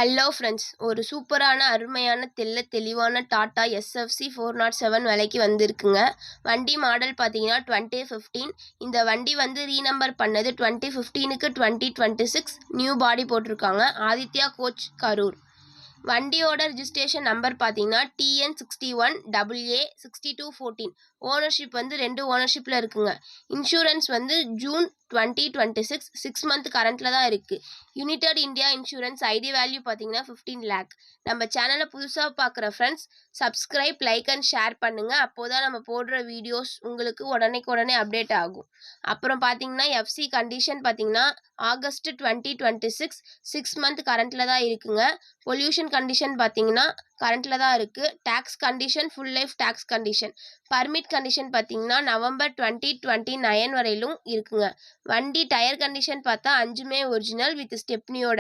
Hello friends, ஒரு சூப்பரான அருமையான தெளிவான டாடா எஸ்எஃப்சி 407 விலைக்கு வந்திருக்குங்க. வண்டி மாடல் பார்த்தீங்கன்னா 2015. இந்த வண்டி வந்து ரீநம்பர் பண்ணது 2015க்கு 2026 நியூ பாடி போட்டிருக்காங்க. ஆதித்யா கோச் கரூர். வண்டியோட ரிஜிஸ்ட்ரேஷன் நம்பர் பார்த்தீங்கன்னா TN61AA6214. ஓனர்ஷிப் வந்து 2 ஓனர்ஷிப்பில் இருக்குங்க. இன்சூரன்ஸ் வந்து ஜூன் 2026 6 மந்த் கரண்ட்டில் தான் இருக்குது. United India insurance. ID value பார்த்தீங்கன்னா 15 lakh. நம்ம சேனலை புதுசாக பார்க்குற friends subscribe, like and share பண்ணுங்கள். அப்போது தான் நம்ம போடுற வீடியோஸ் உங்களுக்கு உடனே அப்டேட் ஆகும். அப்புறம் பார்த்தீங்கன்னா எஃப்சி கண்டிஷன் பார்த்தீங்கன்னா ஆகஸ்ட் 2026 6 மந்த் கரண்ட்டில் தான் இருக்குங்க. பொல்யூஷன் கண்டிஷன் பார்த்தீங்கன்னா கரண்ட்டில் தான் இருக்குது. Tax condition full life tax condition. Permit condition பார்த்தீங்கன்னா நவம்பர் 2029 வரையிலும் இருக்குங்க. வண்டி டயர் கண்டிஷன் பார்த்தா 5மே ஒரிஜினல் வித் ஸ்டெப்னியோட.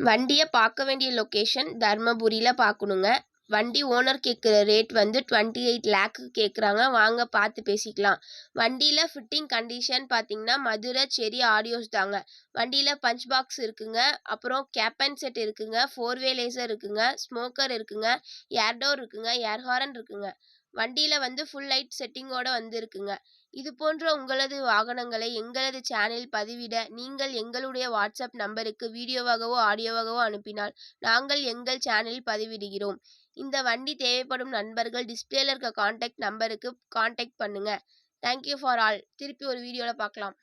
வண்டியை பார்க்க வேண்டிய லொக்கேஷன் தர்மபுரியில் பார்க்கணுங்க. வண்டி ஓனர் கேட்குற ரேட் வந்து 28 lakh கேட்குறாங்க. வாங்க பார்த்து பேசிக்கலாம். வண்டியில் ஃபிட்டிங் கண்டிஷன் பார்த்தீங்கன்னா மதுரை செரி ஆடியோஸ் தாங்க. வண்டியில் பஞ்ச் பாக்ஸ் இருக்குங்க. அப்புறம் கேப் அண்ட் செட் இருக்குங்க. 4-way லேசர் இருக்குங்க. ஸ்மோக்கர் இருக்குங்க. ஏர் டோர் இருக்குங்க. ஏர் ஹாரன் இருக்குங்க. வண்டியில் வந்து ஃபுல் லைட் செட்டிங்கோடு வந்து இருக்குங்க. இது போன்ற உங்களது வாகனங்களை எங்களது சேனலில் பதிவிட நீங்கள் எங்களுடைய வாட்ஸ்அப் நம்பருக்கு வீடியோவாகவோ ஆடியோவாகவோ அனுப்பினால் நாங்கள் எங்கள் சேனலில் பதிவிடுகிறோம். இந்த வண்டி தேவைப்படும் நண்பர்கள் டிஸ்பிளேல இருக்க கான்டாக்ட் நம்பருக்கு கான்டாக்ட் பண்ணுங்க. Thank you for all. திருப்பி ஒரு வீடியோவில் பார்க்கலாம்.